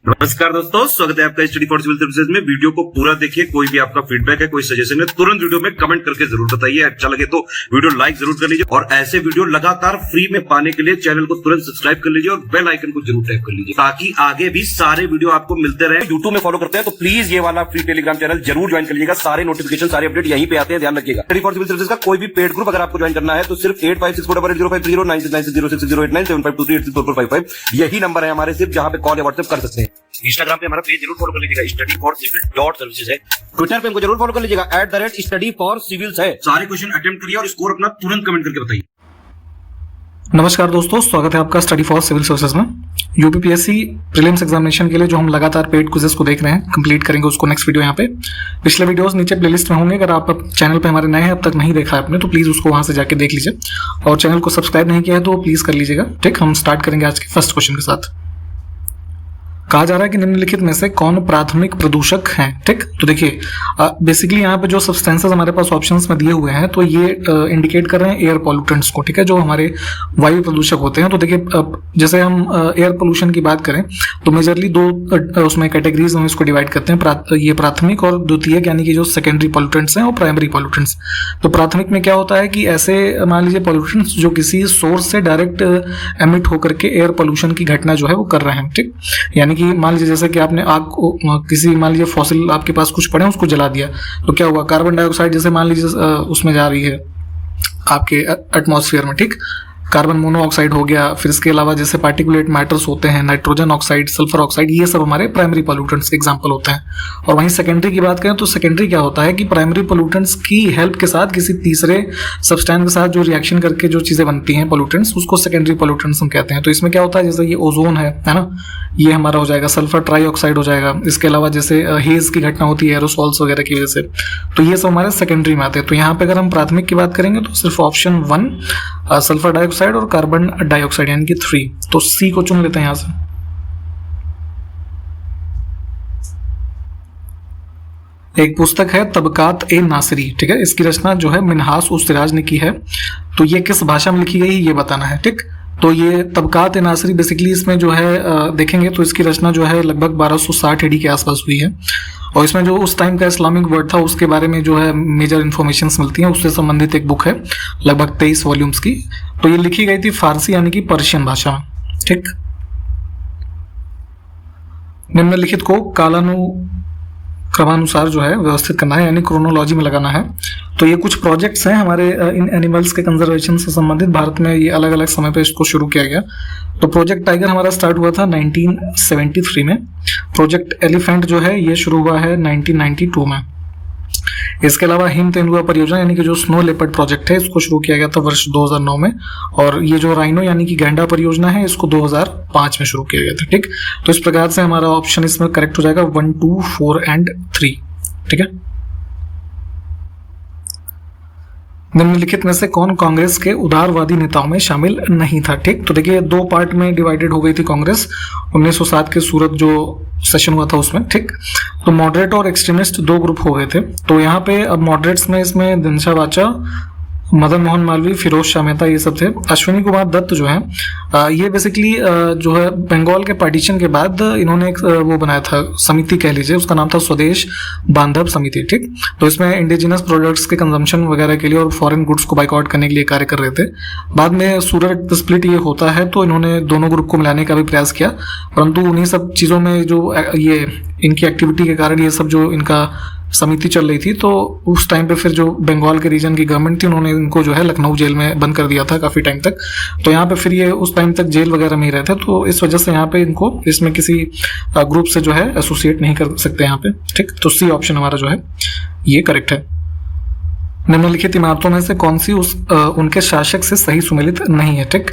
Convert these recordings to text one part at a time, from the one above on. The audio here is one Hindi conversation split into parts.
नमस्कार दोस्तों, स्वागत है आपका स्टडी फॉर सिविल सर्विसेज में। वीडियो को पूरा देखिए। कोई भी आपका फीडबैक है, कोई सजेशन है, तुरंत वीडियो में कमेंट करके जरूर बताइए। अच्छा लगे तो वीडियो लाइक जरूर कर लीजिए और ऐसे वीडियो लगातार फ्री में पाने के लिए चैनल को तुरंत सब्सक्राइब कर लीजिए और बेल आइकन को जरूर टैप कर लीजिए ताकि आगे भी सारे वीडियो आपको मिलते रहे। यूट्यूब में फॉलो करते हैं तो प्लीज ये वाला फ्री टेलीग्राम चैनल जरूर ज्वाइन कर लीजिएगा। सारे नोटिफिकेशन, सारे अपडेट यहीं पे आते हैं, ध्यान रखिएगा। स्टडी फॉर सिविल सर्विसेज का कोई भी पेड ग्रुप अगर आपको ज्वाइन करना है तो सिर्फ 856480560660897523860445 यही नंबर है हमारे, सिर्फ जहां पे कॉल या व्हाट्सएप कर सकते हैं। इंस्टाग्राम पे हमारा पेज जरूर फॉलो कर लीजिएगा, studyforcivil.services है। ट्विटर पे हमको जरूर फॉलो कर लीजिएगा, @studyforcivils है। सारे क्वेश्चन अटेम्प्ट करिए और स्कोर अपना तुरंत कमेंट करके बताइए। नमस्कार दोस्तों, स्वागत है आपका स्टडी फॉर सिविल सर्विसेज में। यूपीपीएससी प्रीलिम्स एग्जामिनेशन के लिए जो हम लगातार पेड क्विजेस को देख रहे हैं, कंप्लीट करेंगे उसको नेक्स्ट वीडियो यहाँ पे। पिछले वीडियोस नीचे प्लेलिस्ट में होंगे, अगर आप चैनल पे हमारे नए हैं, अब तक नहीं देखा है आपने तो प्लीज उसको वहां से जाके देख लीजिए और चैनल को सब्सक्राइब नहीं किया है तो प्लीज कर लीजिएगा। ठीक, हम स्टार्ट करेंगे आज के फर्स्ट क्वेश्चन के साथ। कहा जा रहा है कि निम्नलिखित में से कौन प्राथमिक प्रदूषक हैं। ठीक, तो देखिए बेसिकली यहाँ पे जो सब्सटेंसेस हमारे पास ऑप्शंस में दिए हुए हैं तो ये इंडिकेट कर रहे हैं एयर पॉल्यूटेंट्स को। ठीक है, जो हमारे वायु प्रदूषक होते हैं। तो देखिए जैसे हम एयर पोल्यूशन की बात करें तो मेजरली दो उसमें कैटेगरीज हम इसको डिवाइड करते हैं, ये प्राथमिक और द्वितीयक, यानी कि जो सेकेंडरी पॉल्यूटेंट्स हैं और प्राइमरी पॉल्यूटेंट्स। तो प्राथमिक में क्या होता है कि ऐसे मान लीजिए पॉल्यूटेंट्स जो किसी सोर्स से डायरेक्ट एमिट होकर के एयर पोल्यूशन की घटना जो है वो कर रहे हैं। ठीक, यानी कि मान लीजिए जैसे कि आपने आग को किसी मान लीजिए फॉसिल आपके पास कुछ पड़े उसको जला दिया तो क्या हुआ, कार्बन डाइऑक्साइड जैसे मान लीजिए उसमें जा रही है आपके एटमॉस्फेयर में। ठीक, कार्बन मोनोऑक्साइड हो गया, फिर इसके अलावा जैसे पार्टिकुलेट मैटर्स होते हैं, नाइट्रोजन ऑक्साइड, सल्फर ऑक्साइड, ये सब हमारे प्राइमरी पॉल्यूटेंट्स के एग्जांपल होते हैं। और वहीं सेकेंडरी की बात करें तो सेकेंडरी क्या होता है कि प्राइमरी पॉल्यूटेंट्स की हेल्प के साथ किसी तीसरे सब्सटेंस के साथ जो रिएक्शन करके जो चीजें बनती हैं पॉल्यूटेंट्स, उसको सेकेंडरी पॉल्यूटेंट्स हम कहते हैं। तो इसमें क्या होता है, जैसे ये ओजोन है ना, ये हमारा हो जाएगा, सल्फर ट्राईऑक्साइड हो जाएगा। इसके अलावा जैसे हेज की घटना होती है एरोसॉल्स वगैरह की वजह से, तो ये सब हमारे सेकेंडरी में आते हैं। तो यहाँ पे अगर हम प्राथमिक की बात करेंगे तो सिर्फ ऑप्शन 1 सल्फर डाइऑक्साइड और कार्बन डाइऑक्साइड यानी कि 3, तो सी को चुन लेते हैं यहां से। एक पुस्तक है तबकात ए नासिरी, ठीक है, इसकी रचना जो है मिन्हास उस सिराज ने की है। तो ये किस भाषा में लिखी गई ये बताना है। ठीक, तो ये तबकात ए नासिरी बेसिकली इसमें जो है देखेंगे तो इसकी रचना जो है लगभग 1260 एडी के आसपास हुई है और इसमें जो उस टाइम का इस्लामिक वर्ड था उसके बारे में जो है मेजर इन्फॉर्मेशन मिलती हैं, उससे संबंधित एक बुक है लगभग 23 वॉल्यूम्स की। तो ये लिखी गई थी फारसी यानी कि पर्शियन भाषा में। ठीक, निम्नलिखित को क्रमानुसार जो है व्यवस्थित करना है, यानी क्रोनोलॉजी में लगाना है। तो ये कुछ प्रोजेक्ट्स हैं हमारे इन एनिमल्स के कंजर्वेशन से संबंधित। भारत में ये अलग अलग समय पे इसको शुरू किया गया। तो प्रोजेक्ट टाइगर हमारा स्टार्ट हुआ था 1973 में। प्रोजेक्ट एलिफेंट जो है ये शुरू हुआ है 1992 में। इसके अलावा हिम तेंदुआ परियोजना यानी कि जो स्नो लेपर्ड प्रोजेक्ट है इसको शुरू किया गया था वर्ष 2009 में। और ये जो राइनो यानी कि गैंडा परियोजना है इसको 2005 में शुरू किया गया था। ठीक, तो इस प्रकार से हमारा ऑप्शन इसमें करेक्ट हो जाएगा 1, 2, 4 एंड 3। ठीक है, निम्नलिखित में से कौन कांग्रेस के उदारवादी नेताओं में शामिल नहीं था। ठीक, तो देखिए दो पार्ट में डिवाइडेड हो गई थी कांग्रेस 1907 के सूरत जो सेशन हुआ था उसमें। ठीक, तो मॉडरेट और एक्सट्रीमिस्ट दो ग्रुप हो गए थे। तो यहाँ पे अब मॉडरेट्स में इसमें दिनशा वाचा, मदन मोहन मालवीय, फिरोज शाह मेहता ये सब थे। अश्विनी कुमार दत्त जो है ये बेसिकली जो है बंगाल के पार्टीशन के बाद इन्होंने एक वो बनाया था समिति कह लीजिए, उसका नाम था स्वदेश बांधव समिति। ठीक, तो इसमें इंडिजिनस प्रोडक्ट्स के कंजम्पशन वगैरह के लिए और फॉरेन गुड्स को बाइकआउट करने के लिए कार्य कर रहे थे। बाद में सूरत स्प्लिट ये होता है तो इन्होंने दोनों ग्रुप को मिलाने का भी प्रयास किया, परंतु उन्हीं सब चीज़ों में जो ये इनकी एक्टिविटी के कारण ये सब जो इनका समिति चल रही थी तो उस टाइम पे फिर जो बंगाल के रीजन की गवर्नमेंट थी उन्होंने इनको जो है लखनऊ जेल में बंद कर दिया था काफ़ी टाइम तक। तो यहाँ पे फिर ये उस टाइम तक जेल वगैरह में ही रहे थे, तो इस वजह से यहाँ पे इनको इसमें किसी ग्रुप से जो है एसोसिएट नहीं कर सकते यहाँ पे। ठीक, तो सी ऑप्शन हमारा जो है ये करेक्ट है। निम्नलिखित इमारतों में से कौन सी उनके शासक से सही सुमेलित नहीं है। ठीक,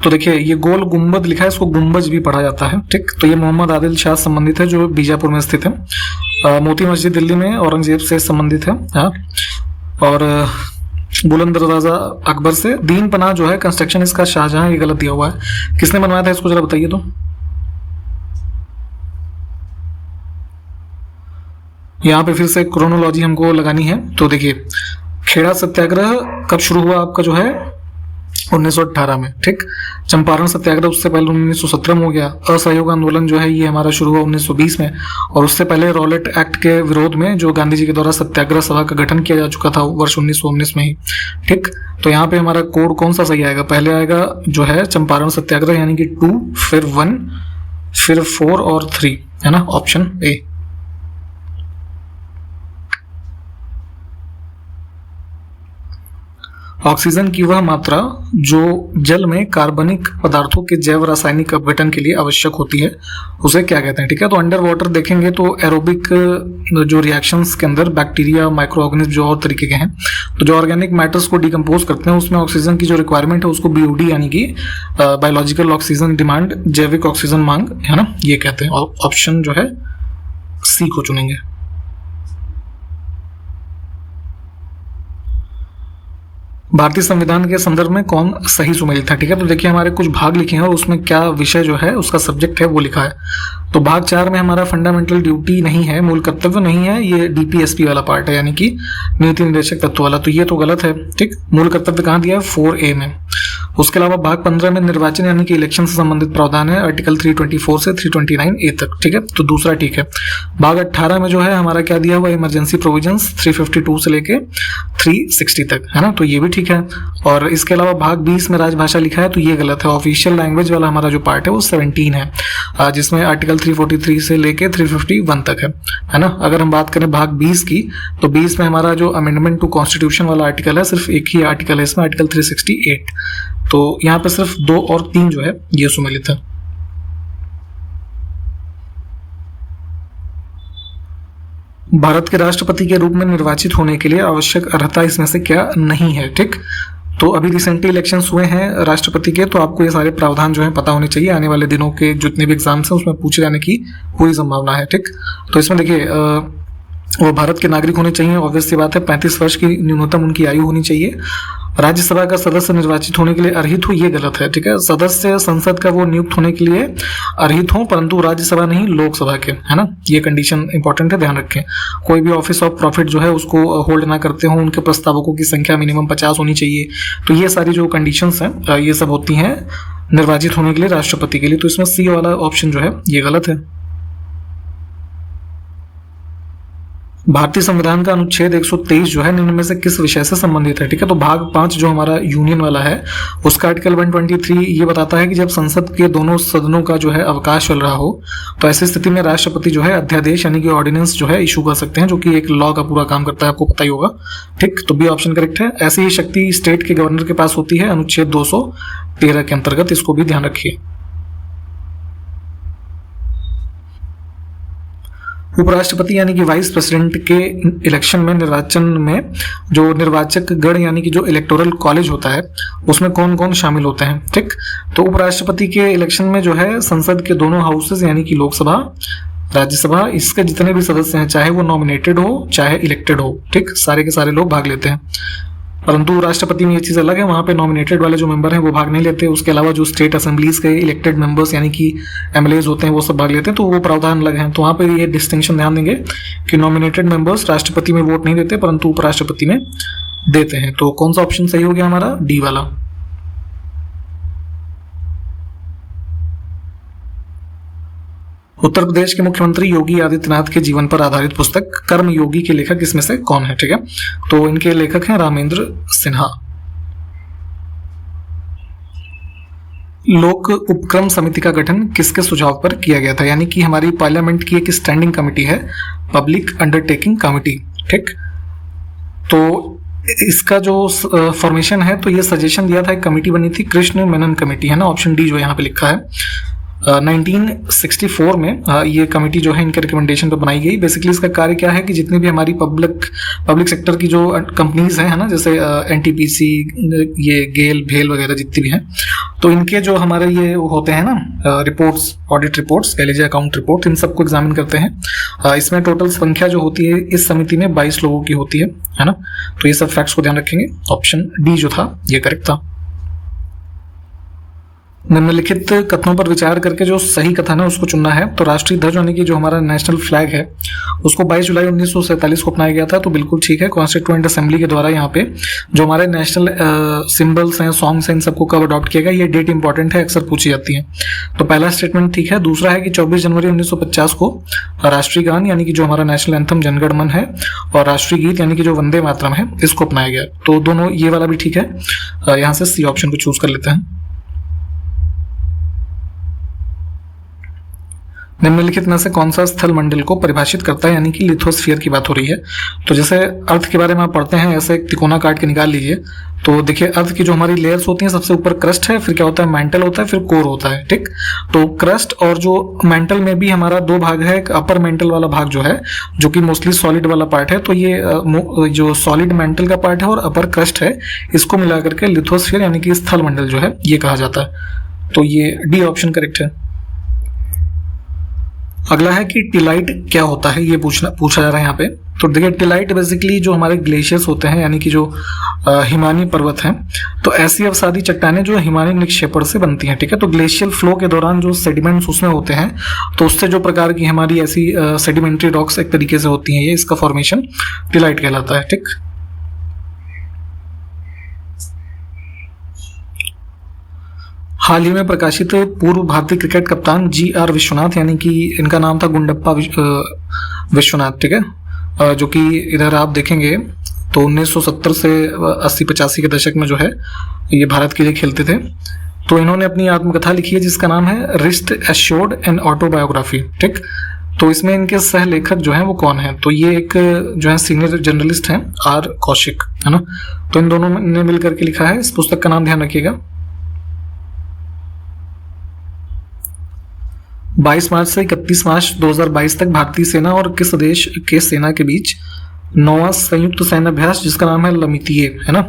तो देखिए ये गोल गुंबद लिखा है, इसको गुंबज भी पढ़ा जाता है। ठीक, तो ये मोहम्मद आदिल शाह संबंधित है जो बीजापुर में स्थित है। मोती मस्जिद दिल्ली में औरंगजेब से संबंधित है। हाँ, और बुलंद दरवाजा अकबर से। दीन पनाह जो है कंस्ट्रक्शन इसका शाहजहां, ये गलत दिया हुआ है। किसने बनवाया था इसको जरा बताइए तो। यहाँ पे फिर से क्रोनोलॉजी हमको लगानी है। तो देखिए खेड़ा सत्याग्रह कब शुरू हुआ आपका जो है 1918 में, ठीक। चंपारण सत्याग्रह उससे पहले 1917 में हो गया। असहयोग आंदोलन जो है ये हमारा शुरू हुआ 1920 में, और उससे पहले रॉलेट एक्ट के विरोध में जो गांधी जी के द्वारा सत्याग्रह सभा का गठन किया जा चुका था वर्ष 1919 में ही, ठीक। तो यहाँ पे हमारा कोड कौन सा सही आएगा? पहले आएगा जो है चंपारण सत्याग्रह यानी कि 2, फिर 1, फिर 4 और 3, है ना, ऑप्शन ए। ऑक्सीजन की वह मात्रा जो जल में कार्बनिक पदार्थों के जैव रासायनिक अपघटन के लिए आवश्यक होती है उसे क्या कहते हैं? ठीक है, तो अंडर वाटर देखेंगे तो एरोबिक जो रिएक्शंस के अंदर बैक्टीरिया, माइक्रो ऑर्गेनिज्म जो और तरीके के हैं, तो जो ऑर्गेनिक मैटर्स को डिकम्पोज करते हैं उसमें ऑक्सीजन की जो रिक्वायरमेंट है उसको बीओडी यानी कि बायोलॉजिकल ऑक्सीजन डिमांड, जैविक ऑक्सीजन मांग, है ना, ये कहते हैं। ऑप्शन जो है सी को चुनेंगे। भारतीय संविधान के संदर्भ में कौन सही सुमेलित था? ठीक है, तो देखिए हमारे कुछ भाग लिखे हैं और उसमें क्या विषय जो है उसका सब्जेक्ट है वो लिखा है। तो भाग 4 में हमारा फंडामेंटल ड्यूटी नहीं है, मूल कर्तव्य नहीं है, ये डीपीएसपी वाला पार्ट है यानी कि नीति निर्देशक तत्व वाला, तो ये तो गलत है, ठीक। मूल कर्तव्य कहाँ दिया है? 4A में। उसके अलावा भाग 15 में निर्वाचन यानी कि इलेक्शन से संबंधित प्रावधान है, आर्टिकल 324 से 329A तक, ठीक है, तो दूसरा ठीक है। भाग 18 में जो है हमारा क्या दिया हुआ? इमरजेंसी प्रोविजंस 352 से लेके 360 तक, है ना, तो ये भी ठीक है। और इसके अलावा भाग 20 में राजभाषा लिखा है, तो ये गलत है। ऑफिशियल लैंग्वेज वाला हमारा जो पार्ट है वो 17 है, जिसमें आर्टिकल 343 से लेके 351 तक है ना। अगर हम बात करें भाग 20 की, तो 20 में हमारा जो अमेंडमेंट टू कॉन्स्टिट्यूशन वाला आर्टिकल है, सिर्फ एक ही आर्टिकल है इसमें, आर्टिकल 368। तो यहाँ पे सिर्फ 2 और 3 जो है ये सुमेलित है। भारत के राष्ट्रपति के रूप में निर्वाचित होने के लिए आवश्यक अर्हता इसमें से क्या नहीं है? ठीक, तो अभी रिसेंटली इलेक्शंस हुए हैं राष्ट्रपति के, तो आपको ये सारे प्रावधान जो है पता होने चाहिए। आने वाले दिनों के जितने भी एग्जाम्स हैं उसमें पूछे जाने की पूरी संभावना है। ठीक, तो इसमें देखिए वो भारत के नागरिक होने चाहिए, ऑब्वियस सी बात है। 35 वर्ष की न्यूनतम उनकी आयु होनी चाहिए। राज्यसभा का सदस्य निर्वाचित होने के लिए अर्हित हो, ये गलत है। ठीक है, सदस्य संसद का वो नियुक्त होने के लिए अर्हित हो, परंतु राज्यसभा नहीं लोकसभा के, है ना, ये कंडीशन इंपॉर्टेंट है, ध्यान रखें। कोई भी ऑफिस ऑफ प्रॉफिट जो है उसको होल्ड ना करते हो, उनके प्रस्तावकों की संख्या मिनिमम 50 होनी चाहिए। तो ये सारी जो कंडीशंस हैं ये सब होती हैं निर्वाचित होने के लिए राष्ट्रपति के लिए। तो इसमें सी वाला ऑप्शन जो है ये गलत है। भारतीय संविधान का अनुच्छेद 123 जो है निम्न में से किस विषय से संबंधित है? ठीक है, तो भाग 5 जो हमारा यूनियन वाला है उसका आर्टिकल 123 ये बताता है कि जब संसद के दोनों सदनों का जो है अवकाश चल रहा हो तो ऐसी स्थिति में राष्ट्रपति जो है अध्यादेश यानी कि ऑर्डिनेंस जो है इशू कर सकते हैं, जो कि एक लॉ का पूरा काम करता है, आपको पता ही होगा। ठीक, तो बी ऑप्शन करेक्ट है। ऐसी ही शक्ति स्टेट के गवर्नर के पास होती है अनुच्छेद 213 के अंतर्गत, इसको भी ध्यान रखिए। उपराष्ट्रपति यानी कि वाइस प्रेसिडेंट के इलेक्शन में निर्वाचन में जो निर्वाचक गण यानी कि जो इलेक्टोरल कॉलेज होता है उसमें कौन कौन शामिल होते हैं? ठीक, तो उपराष्ट्रपति के इलेक्शन में जो है संसद के दोनों हाउसेस यानी कि लोकसभा, राज्यसभा, इसके जितने भी सदस्य हैं चाहे वो नॉमिनेटेड हो चाहे इलेक्टेड हो, ठीक, सारे के सारे लोग भाग लेते हैं। परंतु राष्ट्रपति में ये चीज़ अलग है, वहाँ पे नॉमिनेटेड वाले जो मेंबर हैं वो भाग नहीं लेते। उसके अलावा जो स्टेट असेंबलीज के इलेक्टेड मेंबर्स यानी कि एमएलएज होते हैं वो सब भाग लेते हैं, तो वो प्रावधान अलग हैं। तो वहाँ पे ये डिस्टिंक्शन ध्यान देंगे कि नॉमिनेटेड मेंबर्स राष्ट्रपति में वोट नहीं देते परंतु उपराष्ट्रपति में देते हैं। तो कौन सा ऑप्शन सही हो गया हमारा? डी वाला। उत्तर प्रदेश के मुख्यमंत्री योगी आदित्यनाथ के जीवन पर आधारित पुस्तक कर्म योगी के लेखक इसमें से कौन है? ठीक है, तो इनके लेखक हैं रामेंद्र सिन्हा। लोक उपक्रम समिति का गठन किसके सुझाव पर किया गया था? यानी कि हमारी पार्लियामेंट की एक स्टैंडिंग कमेटी है, पब्लिक अंडरटेकिंग कमेटी। ठीक, तो इसका जो फॉर्मेशन है तो ये सजेशन दिया था, एक कमेटी बनी थी, कृष्ण मेनन कमेटी, है ना, ऑप्शन डी जो यहाँ पे लिखा है। 1964 में ये कमेटी जो है इनके रिकमेंडेशन पर बनाई गई। बेसिकली इसका कार्य क्या है कि जितनी भी हमारी पब्लिक सेक्टर की जो कंपनीज हैं, है ना, जैसे एनटीपीसी, ये गेल, भेल वगैरह जितनी भी हैं, तो इनके जो हमारे ये होते हैं ना रिपोर्ट्स, ऑडिट रिपोर्ट्स, कह लीजिए अकाउंट रिपोर्ट, इन सबको एग्जामिन करते हैं। इसमें टोटल संख्या जो होती है इस समिति में 22 लोगों की होती है ना। तो ये सब फैक्ट्स को ध्यान रखेंगे। ऑप्शन डी जो था ये करेक्ट था। निम्नलिखित कथनों पर विचार करके जो सही कथन है उसको चुनना है। तो राष्ट्रीय ध्वज यानी कि जो हमारा नेशनल फ्लैग है उसको 22 जुलाई 1947 को अपनाया गया था, तो बिल्कुल ठीक है। कॉन्स्टिट्यूएंट असेंबली के द्वारा यहाँ पे जो हमारे नेशनल सिंबल्स हैं, सॉन्ग्स हैं, इन सबको कब अडॉप्ट किया गया, ये डेट इंपॉर्टेंट है, अक्सर पूछी जाती है। तो पहला स्टेटमेंट ठीक है। दूसरा है कि 24 जनवरी 1950 को राष्ट्रीय गान यानी कि जो हमारा नेशनल एंथम जनगण मन है और राष्ट्रीय गीत यानी कि जो वंदे मातरम है इसको अपनाया गया। तो दोनों, ये वाला भी ठीक है। यहाँ से सी ऑप्शन को चूज कर लेते हैं। निम्नलिखित में से कौन सा स्थल मंडल को परिभाषित करता है, यानी कि लिथोस्फीयर की बात हो रही है। तो जैसे अर्थ के बारे में आप पढ़ते हैं, ऐसे एक तिकोना काट के निकाल लीजिए। तो देखिए अर्थ की जो हमारी लेयर्स होती हैं, सबसे ऊपर क्रस्ट है, फिर क्या होता है मेंटल होता है, फिर कोर होता है, ठीक। तो क्रस्ट और जो मेंटल में भी हमारा दो भाग है। एक अपर मेंटल वाला भाग जो है, जो कि मोस्टली सॉलिड वाला पार्ट है, तो ये जो सॉलिड मेंटल का पार्ट है और अपर क्रस्ट है, इसको मिला करके लिथोस्फीयर यानी कि स्थल मंडल जो है ये कहा जाता है। तो ये डी ऑप्शन करेक्ट है। अगला है कि टिलाइट क्या होता है, ये पूछा जा रहा है यहाँ पे। तो देखिए टिलाइट बेसिकली जो हमारे ग्लेशियर्स होते हैं, यानी कि जो हिमानी पर्वत हैं, तो ऐसी अवसादी चट्टानें जो हिमानी निक्षेपण से बनती हैं, ठीक है। तो ग्लेशियल फ्लो के दौरान जो सेडिमेंट्स उसमें होते हैं, तो उससे जो प्रकार की हमारी ऐसी सेडिमेंट्री रॉक्स एक तरीके से होती हैं, ये इसका फॉर्मेशन टिलाइट कहलाता है, ठीक। हाल ही में प्रकाशित पूर्व भारतीय क्रिकेट कप्तान GR विश्वनाथ, यानी कि इनका नाम था गुंडप्पा विश्वनाथ, ठीक है, जो कि इधर आप देखेंगे तो 1970 से 80-85 के दशक में जो है ये भारत के लिए खेलते थे। तो इन्होंने अपनी आत्मकथा लिखी है जिसका नाम है रिस्ट एश्योर्ड एन ऑटोबायोग्राफी, ठीक। तो इसमें इनके सह लेखक जो हैं वो कौन है, तो ये एक जो है सीनियर जर्नलिस्ट हैं R कौशिक, है ना। तो इन दोनों ने मिलकर के लिखा है। इस पुस्तक का नाम ध्यान रखिएगा। 22 मार्च से 31 मार्च 2022 तक भारतीय सेना और किस देश के सेना के बीच 9वां संयुक्त सैन्य अभ्यास, जिसका नाम है लमितिये, है ना,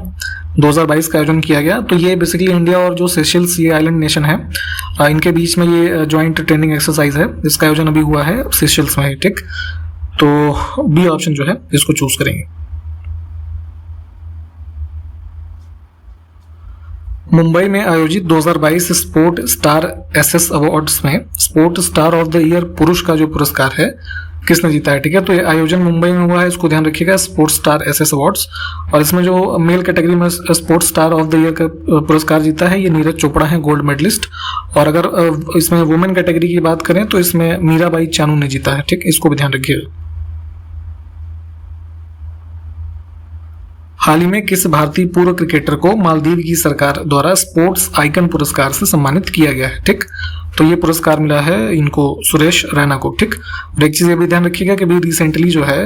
2022 का आयोजन किया गया। तो ये बेसिकली इंडिया और जो सेशल्स, ये आइलैंड नेशन है, इनके बीच में ये ज्वाइंट ट्रेनिंग एक्सरसाइज है। इसका आयोजन अभी हुआ है सेशल्स में, ठीक। तो बी ऑप्शन जो है इसको चूज करेंगे। मुंबई में आयोजित 2022 स्पोर्ट स्टार SS अवार्ड्स में sport star of the year पुरुष का जो पुरस्कार है किसने जीता है, ठीक है। तो ये आयोजन मुंबई में हुआ है, इसको ध्यान रखिएगा, स्पोर्ट स्टार SS अवार्ड्स। और इसमें जो मेल कैटेगरी में sport star of the year का पुरस्कार जीता है ये नीरज चोपड़ा है, गोल्ड मेडलिस्ट। और अगर इसमें वुमेन कैटेगरी की बात करें तो इसमें मीराबाई चानू ने जीता है, ठीक। इसको भी ध्यान रखिएगा। हाल ही में किस भारतीय पूर्व क्रिकेटर को मालदीव की सरकार द्वारा स्पोर्ट्स आइकन पुरस्कार से सम्मानित किया गया है, ठीक। तो ये पुरस्कार मिला है इनको सुरेश रैना को, ठीक। और एक चीज ये भी ध्यान रखिएगा कि अभी रिसेंटली जो है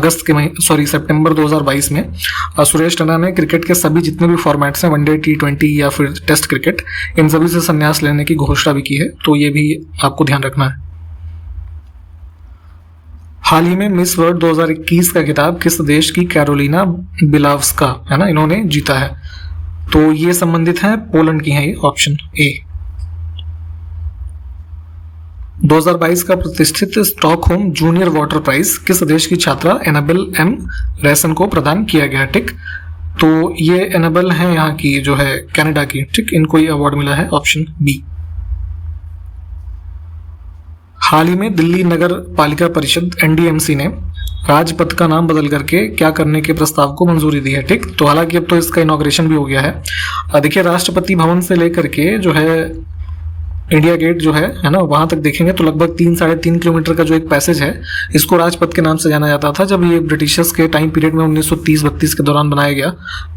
सितंबर 2022 में सुरेश रैना ने क्रिकेट के सभी जितने भी फॉर्मेट्स हैं, वनडे, T20 या फिर टेस्ट क्रिकेट, इन सभी से संन्यास लेने की घोषणा भी की है। तो ये भी आपको ध्यान रखना है। हाल ही में मिस वर्ल्ड 2021 का खिताब किस देश की कैरोलिना बिलावस्का, है ना, इन्होंने जीता है। तो ये संबंधित है पोलैंड की है, ये ऑप्शन ए। 2022 का प्रतिष्ठित स्टॉकहोम जूनियर वाटर प्राइज किस देश की छात्रा एनाबेल M रैसन को प्रदान किया गया, ठीक। तो ये एनाबेल है यहाँ की जो है कनाडा की, ठीक। इनको ये अवार्ड मिला है, ऑप्शन बी। हाल ही में दिल्ली नगर पालिका परिषद NDMC ने राजपथ का नाम बदल करके क्या करने के प्रस्ताव को मंजूरी दी है, ठीक। तो हालांकि अब तो इसका इनॉग्रेशन भी हो गया है। देखिए राष्ट्रपति भवन से लेकर के जो है इंडिया गेट जो है ना, वहां तक देखेंगे तो लगभग 3-3.5 किलोमीटर का जो एक पैसेज है, इसको राजपथ के नाम से जाना जाता था जब ये ब्रिटिशर्स के टाइम पीरियड में 1930-32 के दौरान बनाया गया,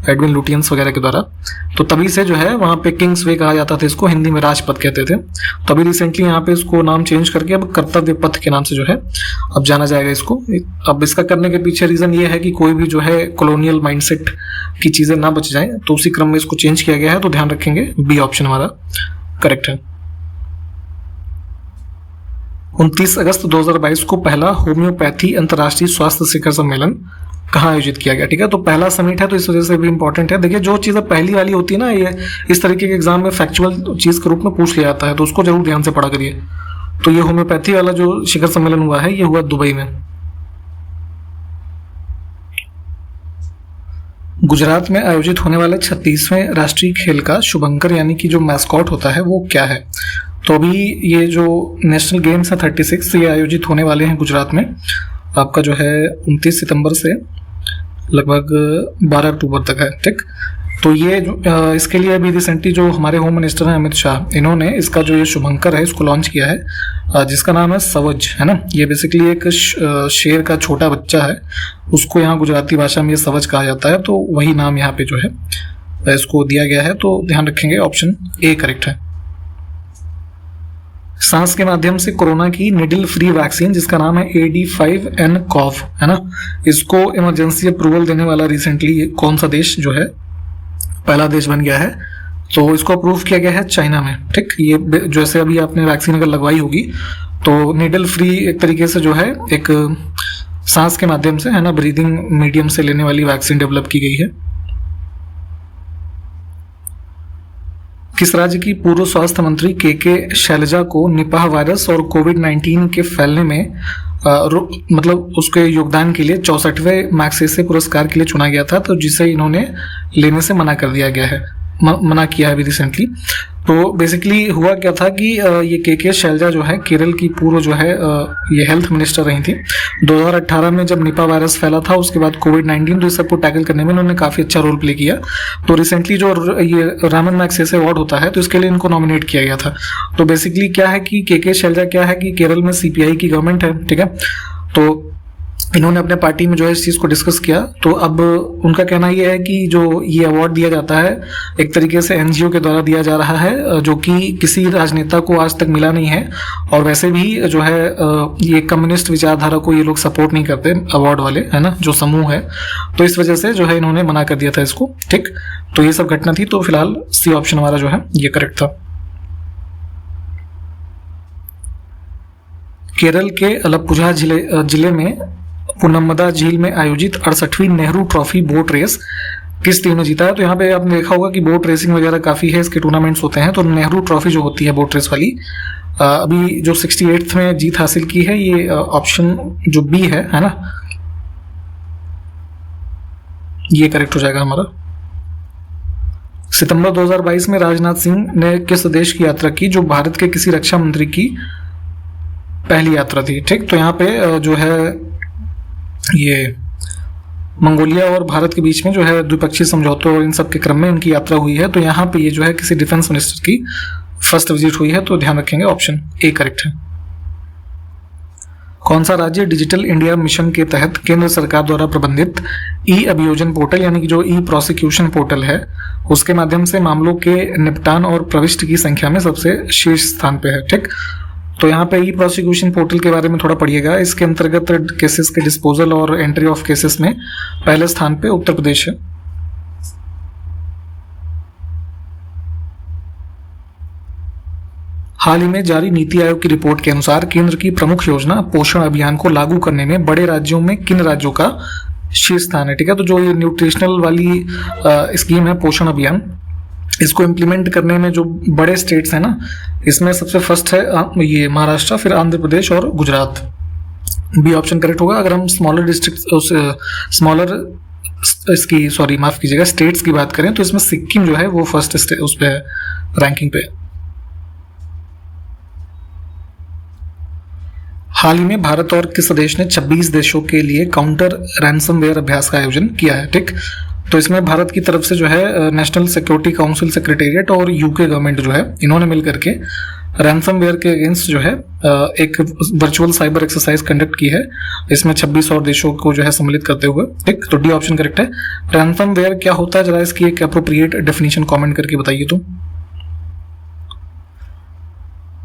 एडविन लुटियंस वगैरह के द्वारा। तो तभी से जो है वहाँ पे किंग्स वे कहा जाता था, इसको हिंदी में राजपथ कहते थे। तो अभी रिसेंटली यहाँ पे इसको नाम चेंज करके अब कर्तव्य पथ के नाम से जो है अब जाना जाएगा इसको। अब इसका करने के पीछे रीजन ये है कि कोई भी जो है कॉलोनियल माइंडसेट की चीजें ना बच जाए, तो उसी क्रम में इसको चेंज किया गया है। तो ध्यान रखेंगे, बी ऑप्शन हमारा करेक्ट है। 29 अगस्त 2022 को पहला होम्योपैथी अंतर्राष्ट्रीय स्वास्थ्य शिखर सम्मेलन कहाँ आयोजित किया गया, ठीक है। तो पहला समिट है तो इस वजह से भी इंपॉर्टेंट है। देखिए जो चीज़ पहली वाली होती है ना, ये इस तरीके के एग्जाम में फैक्चुअल चीज के रूप में पूछ लिया जाता है, तो उसको जरूर ध्यान से पढ़ा करिए। तो ये होम्योपैथी वाला जो शिखर सम्मेलन हुआ है ये हुआ दुबई में। गुजरात में आयोजित होने वाले 36वें राष्ट्रीय खेल का शुभंकर यानी कि जो मैस्कॉट होता है वो क्या है? तो अभी ये जो नेशनल गेम्स है 36 ये आयोजित होने वाले हैं गुजरात में, आपका जो है 29 सितंबर से लगभग 12 अक्टूबर तक है। ठीक, तो ये इसके लिए अभी रिसेंटली जो हमारे होम मिनिस्टर हैं अमित शाह, इन्होंने इसका जो ये शुभंकर है इसको लॉन्च किया है, जिसका नाम है सवज, है ना। ये बेसिकली एक शेर का छोटा बच्चा है, उसको यहाँ गुजराती भाषा में ये सवज कहा जाता है, तो वही नाम यहाँ पे जो है इसको दिया गया है। तो ध्यान रखेंगे ऑप्शन ए करेक्ट है। सांस के माध्यम से कोरोना की निडल फ्री वैक्सीन जिसका नाम है AD5N-CoV, है ना, इसको इमरजेंसी अप्रूवल देने वाला रिसेंटली कौन सा देश जो है पहला देश बन गया है? तो इसको अप्रूव किया गया है चाइना में। ठीक, ये जैसे अभी आपने वैक्सीन अगर लगवाई होगी तो निडल फ्री एक तरीके से जो है एक सांस के माध्यम से, है ना, ब्रीदिंग मीडियम से लेने वाली वैक्सीन डेवलप की गई है। किस राज्य की पूर्व स्वास्थ्य मंत्री के शैलजा को निपाह वायरस और कोविड-19 के फैलने में मतलब उसके योगदान के लिए 64वें मैग्सेसे पुरस्कार के लिए चुना गया था, तो जिसे इन्होंने लेने से मना कर दिया गया है, मना किया है अभी रिसेंटली। तो बेसिकली हुआ क्या था कि ये के शैलजा जो है केरल की पूर्व जो है ये हेल्थ मिनिस्टर रही थी। 2018 में जब निपा वायरस फैला था, उसके बाद कोविड-19, तो इस सबको टैकल करने में उन्होंने काफ़ी अच्छा रोल प्ले किया। तो रिसेंटली जो ये रामन मैग्सेसे अवार्ड होता है तो इसके लिए इनको नॉमिनेट किया गया था। तो बेसिकली क्या है कि के शैलजा क्या है कि केरल में CPI की गवर्नमेंट है, ठीक है, तो इन्होंने अपने पार्टी में जो है इस चीज़ को डिस्कस किया। तो अब उनका कहना ये है कि जो ये अवार्ड दिया जाता है एक तरीके से NGO के द्वारा दिया जा रहा है, जो कि किसी राजनेता को आज तक मिला नहीं है, और वैसे भी जो है ये कम्युनिस्ट विचारधारा को ये लोग सपोर्ट नहीं करते अवार्ड वाले, है ना, जो समूह है। तो इस वजह से जो है इन्होंने मना कर दिया था इसको। ठीक, तो ये सब घटना थी, तो फिलहाल C ऑप्शन हमारा जो है ये करेक्ट था। केरल के अलपुझा जिले में पुनम्मदा झील में आयोजित 68वीं नेहरू ट्रॉफी बोट रेस किस टीम ने जीता है? तो यहाँ पे आपने देखा होगा कि बोट रेसिंग वगैरह काफ़ी है, इसके टूर्नामेंट्स होते हैं। तो नेहरू ट्रॉफी जो होती है बोट रेस वाली, अभी जो 68th में जीत हासिल की है, ये ऑप्शन जो B है ना, ये करेक्ट हो जाएगा हमारा। सितंबर 2022 में राजनाथ सिंह ने किस देश की यात्रा की जो भारत के किसी रक्षा मंत्री की पहली यात्रा थी? ठीक, तो यहाँ पे जो है ये मंगोलिया और भारत के बीच में जो है द्विपक्षीय समझौतों और इन सब के क्रम में उनकी यात्रा हुई है। तो यहाँ पे ये जो है किसी डिफेंस मिनिस्टर की फर्स्ट विजिट हुई है, तो ध्यान रखेंगे ऑप्शन ए करेक्ट है। कौन सा राज्य डिजिटल इंडिया मिशन के तहत केंद्र सरकार द्वारा प्रबंधित अभियोजन पोर्टल यानी कि जो प्रोसिक्यूशन पोर्टल है उसके माध्यम से मामलों के निपटान और प्रविष्टि की संख्या में सबसे शीर्ष स्थान पे है? ठीक, तो यहाँ पे प्रोसिक्यूशन पोर्टल के बारे में थोड़ा पढ़िएगा। इसके अंतर्गत केसेस के डिस्पोजल और एंट्री ऑफ केसेस में पहले स्थान पे उत्तर प्रदेश है। हाल ही में जारी नीति आयोग की रिपोर्ट के अनुसार केंद्र की प्रमुख योजना पोषण अभियान को लागू करने में बड़े राज्यों में किन राज्यों का शीर्ष स्थान है? ठीक है, तो जो ये न्यूट्रिशनल वाली स्कीम है पोषण अभियान, इसको इम्प्लीमेंट करने में जो बड़े स्टेट्स हैं ना, इसमें सबसे फर्स्ट है ये महाराष्ट्र, फिर आंध्र प्रदेश और गुजरात। B ऑप्शन करेक्ट होगा। अगर हम स्मॉलर स्टेट्स की बात करें तो इसमें सिक्किम जो है वो फर्स्ट उस पे है रैंकिंग पे। हाल ही में भारत और किस देश ने 26 देशों के लिए काउंटर रैंसमवेयर अभ्यास का आयोजन किया है? ठीक, तो इसमें भारत की तरफ से जो है नेशनल सिक्योरिटी काउंसिल सेक्रेटेरिएट और UK गवर्नमेंट जो है इन्होंने मिल करके रैंसमवेयर के अगेंस्ट जो है एक वर्चुअल साइबर एक्सरसाइज कंडक्ट की है। इसमें 26 और देशों को जो है सम्मिलित करते हुए। ठीक, तो D ऑप्शन करेक्ट है। रैंसमवेयर क्या होता है, जरा इसकी एक अप्रोप्रिएट डेफिनेशन कमेंट करके बताइए। तो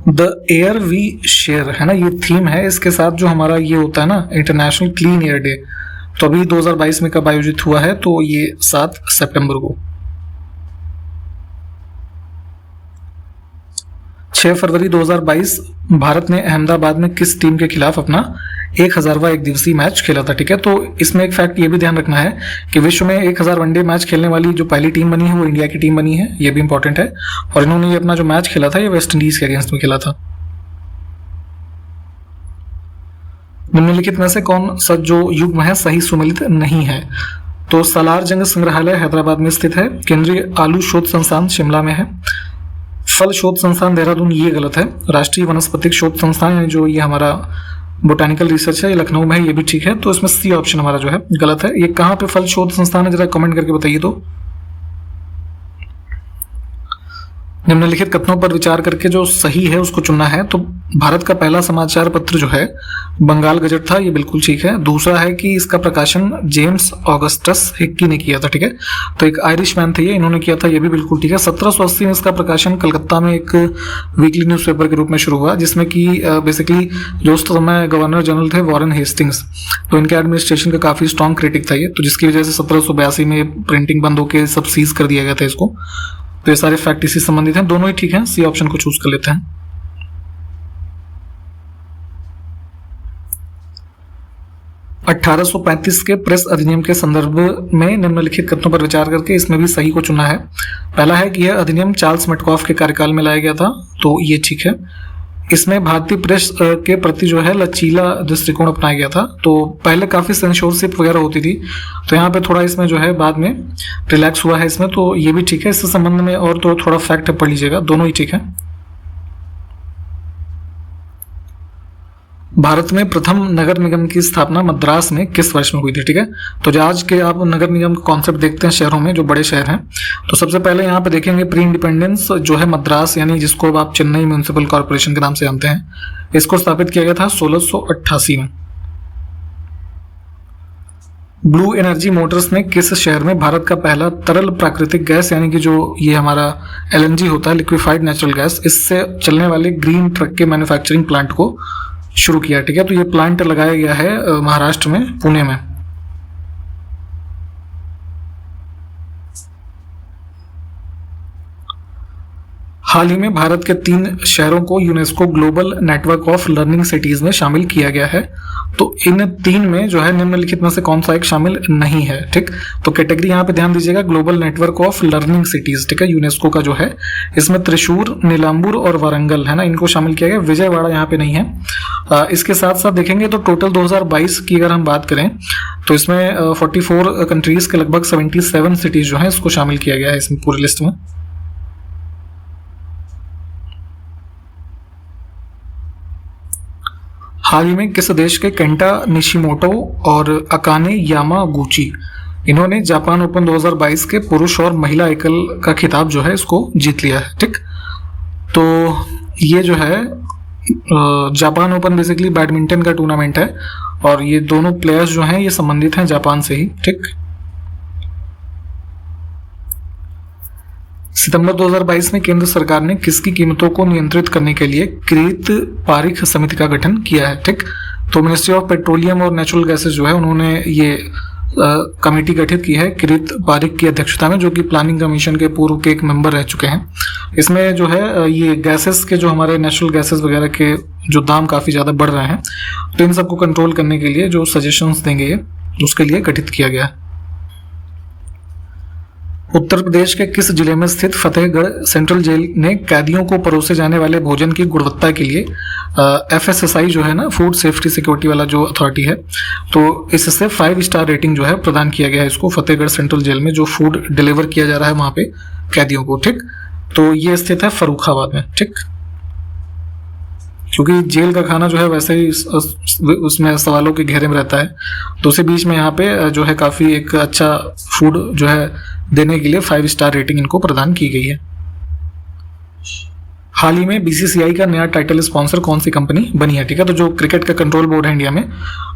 द एयर वी शेयर, है ना, ये थीम है। इसके साथ जो हमारा ये होता है ना इंटरनेशनल क्लीन एयर डे, तो अभी 2022 में कब आयोजित हुआ है? तो ये 7 सितंबर को। 6 फरवरी 2022 भारत ने अहमदाबाद में किस टीम के खिलाफ अपना 1000वां एक दिवसीय मैच खेला था? ठीक है, तो इसमें एक फैक्ट ये भी ध्यान रखना है कि विश्व में 1000 वनडे मैच खेलने वाली जो पहली टीम बनी है वो इंडिया की टीम बनी है, ये भी इंपॉर्टेंट है। और इन्होंने ये अपना जो मैच खेला था ये वेस्ट इंडीज के अगेंस्ट में खेला था। निम्नलिखित में से कौन सा जो युग्म है सही सुमेलित नहीं है? तो सालार जंग संग्रहालय हैदराबाद में स्थित है। केंद्रीय आलू शोध संस्थान शिमला में है। फल शोध संस्थान देहरादून, ये गलत है। राष्ट्रीय वनस्पतिक शोध संस्थान है जो ये हमारा बोटानिकल रिसर्च है, ये लखनऊ में है, ये भी ठीक है। तो इसमें सी ऑप्शन हमारा जो है गलत है। ये कहाँ पे फल शोध संस्थान है, जरा कमेंट करके बताइए। तो निम्नलिखित कथनों पर विचार करके जो सही है उसको चुनना है। तो भारत का पहला समाचार पत्र जो है बंगाल गजट था, ये बिल्कुल ठीक है। दूसरा है कि इसका प्रकाशन जेम्स ऑगस्टस हिक्की ने किया था, ठीक है। तो एक आयरिश मैन थे ये, इन्होंने किया था, ये भी बिल्कुल ठीक है। 1780 में इसका प्रकाशन कलकत्ता में एक वीकली न्यूज़पेपर के रूप में शुरू हुआ, जिसमें कि बेसिकली जो उस समय गवर्नर जनरल थे वॉरेन हेस्टिंग्स, तो इनके एडमिनिस्ट्रेशन का काफ़ी स्ट्रॉन्ग क्रिटिक था ये, तो जिसकी वजह से 1782 में प्रिंटिंग बंद होकर सब सीज कर दिया गया था इसको। तो ये सारे फैक्ट इसी संबंधित हैं, दोनों ही ठीक हैं। सी ऑप्शन को चूज कर लेते हैं। अठारह सौ 35 के प्रेस अधिनियम के संदर्भ में निम्नलिखित कथनों पर विचार करके इसमें भी सही को चुना है। पहला है कि यह अधिनियम चार्ल्स मेटकॉफ के कार्यकाल में लाया गया था, तो ये ठीक है। इसमें भारतीय प्रेस के प्रति जो है लचीला दृष्टिकोण अपनाया गया था। तो पहले काफ़ी सेंसोरशिप वगैरह होती थी, तो यहाँ पे थोड़ा इसमें जो है बाद में रिलैक्स हुआ है इसमें, तो ये भी ठीक है। इससे संबंध में और तो थोड़ा फैक्ट पढ़ लीजिएगा, दोनों ही ठीक है। भारत में प्रथम नगर निगम की स्थापना मद्रास में किस वर्ष में हुई थी, ठीक है। तो जो आज के आप नगर निगम का कॉन्सेप्ट देखते हैं शहरों में, जो बड़े शहर हैं, तो सबसे पहले यहाँ पे देखेंगे प्री इंडिपेंडेंस जो है मद्रास, यानी जिसको अब आप चेन्नई म्यूनिसिपल कॉर्पोरेशन के नाम से जानते हैं, इसको स्थापित किया गया था 1688 में। ब्लू एनर्जी मोटर्स ने किस शहर में भारत का पहला तरल प्राकृतिक गैस, यानी कि जो ये हमारा LNG होता है, लिक्विफाइड नेचुरल गैस, इससे चलने वाले ग्रीन ट्रक के मैन्युफैक्चरिंग प्लांट को शुरू किया, ठीक है। तो ये प्लांट लगाया गया है महाराष्ट्र में, पुणे में। हाल ही में भारत के 3 शहरों को UNESCO global network of learning cities में शामिल किया गया है। तो इन 3 में जो है निम्नलिखित में से कौन सा एक शामिल नहीं है, ठीक। तो कैटेगरी यहाँ पे ध्यान दीजिएगा, global network of learning cities, ठीक है, यूनेस्को का जो है। इसमें त्रिशूर, नीलांबूर और वारंगल है ना, इनको शामिल किया गया। विजयवाड़ा यहाँ पे नहीं है। इसके साथ साथ देखेंगे तो टोटल 2022 की अगर हम बात करें तो इसमें 44 कंट्रीज के लगभग 77 सिटीज जो है इसको शामिल किया गया है इसमें पूरी लिस्ट में। हाल ही में किस देश के केंटा निशिमोटो और अकाने यामागुची, इन्होंने जापान ओपन 2022 के पुरुष और महिला एकल का खिताब जो है इसको जीत लिया है, ठीक। तो ये जो है जापान ओपन बेसिकली बैडमिंटन का टूर्नामेंट है, और ये दोनों प्लेयर्स जो हैं ये संबंधित हैं जापान से ही, ठीक। सितंबर 2022 में केंद्र सरकार ने किसकी कीमतों को नियंत्रित करने के लिए कृत पारिख समिति का गठन किया है, ठीक। तो मिनिस्ट्री ऑफ पेट्रोलियम और नेचुरल गैसेस जो है उन्होंने ये कमेटी गठित की है कृत पारिख की अध्यक्षता में, जो कि प्लानिंग कमीशन के पूर्व के एक मेंबर रह चुके हैं। इसमें जो है ये गैसेस के जो हमारे नेचुरल गैसेस वगैरह के जो दाम काफ़ी ज़्यादा बढ़ रहे हैं, तो इन सबको कंट्रोल करने के लिए जो सजेशंस देंगे ये, उसके लिए गठित किया गया है। उत्तर प्रदेश के किस जिले में स्थित फतेहगढ़ सेंट्रल जेल ने कैदियों को परोसे जाने वाले भोजन की गुणवत्ता के लिए FSSAI जो है ना, फूड सेफ्टी सिक्योरिटी वाला जो अथॉरिटी है, तो इससे 5 स्टार रेटिंग जो है प्रदान किया गया है इसको, फतेहगढ़ सेंट्रल जेल में जो फूड डिलीवर किया जा रहा है वहाँ पे कैदियों को, ठीक। तो ये स्थित है फर्रुखाबाद में, ठीक। क्योंकि जेल का खाना जो है वैसे ही उसमें सवालों के घेरे में रहता है, तो उसी बीच में यहाँ पे जो है काफ़ी एक अच्छा फूड जो है देने के लिए 5 स्टार रेटिंग इनको प्रदान की गई है। हाल ही में BCCI का नया टाइटल स्पॉन्सर कौन सी कंपनी बनी है, ठीक है। तो जो क्रिकेट का कंट्रोल बोर्ड है इंडिया में,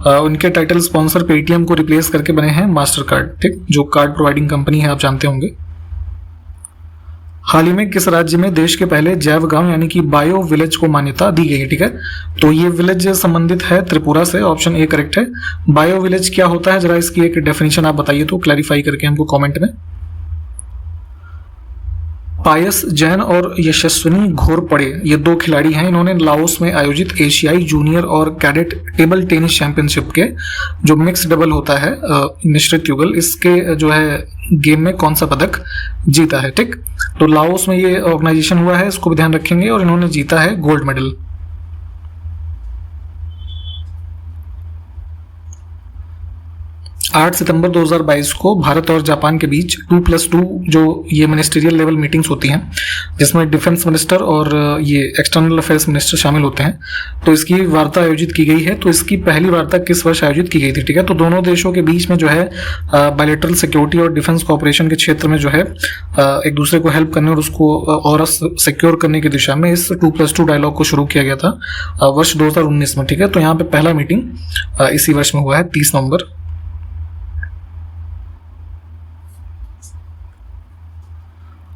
उनके टाइटल स्पॉन्सर पेटीएम को रिप्लेस करके बने हैं मास्टर कार्ड, ठीक, जो कार्ड प्रोवाइडिंग कंपनी है, आप जानते होंगे। हाल ही में किस राज्य में देश के पहले जैव गांव यानी कि बायो विलेज को मान्यता दी गई है, ठीक है। तो ये विलेज संबंधित है त्रिपुरा से, ऑप्शन ए करेक्ट है। बायो विलेज क्या होता है, जरा इसकी एक डेफिनेशन आप बताइए तो क्लैरिफाई करके हमको कमेंट में। पायस जैन और यशस्विनी घोरपड़े ये 2 खिलाड़ी हैं, इन्होंने लाओस में आयोजित एशियाई जूनियर और कैडेट टेबल टेनिस चैंपियनशिप के जो मिक्स डबल होता है मिश्रित युगल, इसके जो है गेम में कौन सा पदक जीता है, ठीक। तो लाओस में ये ऑर्गेनाइजेशन हुआ है, इसको भी ध्यान रखेंगे, और इन्होंने जीता है गोल्ड मेडल। 8 सितंबर 2022 को भारत और जापान के बीच 2+2 जो ये मिनिस्ट्रियल लेवल मीटिंग्स होती हैं, जिसमें डिफेंस मिनिस्टर और ये एक्सटर्नल अफेयर्स मिनिस्टर शामिल होते हैं, तो इसकी वार्ता आयोजित की गई है। तो इसकी पहली वार्ता किस वर्ष आयोजित की गई थी? ठीक है, तो दोनों देशों के बीच में जो है बायलैटरल सिक्योरिटी और डिफेंस कोऑपरेशन के क्षेत्र में जो है एक दूसरे को हेल्प करने और उसको और सिक्योर करने की दिशा में इस 2+2 डायलॉग को शुरू किया गया था वर्ष 2019 में। ठीक है, तो यहाँ पे पहला मीटिंग इसी वर्ष में हुआ है 30 नवंबर।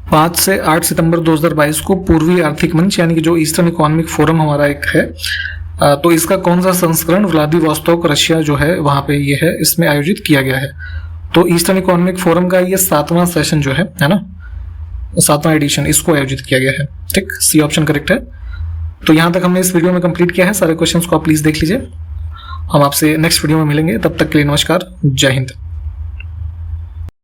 5 से 8 सितंबर 2022 को पूर्वी आर्थिक मंच यानी कि जो ईस्टर्न इकोनॉमिक फोरम हमारा एक है, तो इसका कौन सा संस्करण व्लादिवोस्तोक रशिया जो है वहां पे ये है, इसमें आयोजित किया गया है। तो ईस्टर्न इकोनॉमिक फोरम का ये 7वां सेशन जो है ना, 7वां एडिशन, इसको आयोजित किया गया है। ठीक, सी ऑप्शन करेक्ट है। तो यहाँ तक हमने इस वीडियो में कंप्लीट किया है। सारे क्वेश्चंस को आप प्लीज देख लीजिए। हम आपसे नेक्स्ट वीडियो में मिलेंगे, तब तक के लिए नमस्कार, जय हिंद।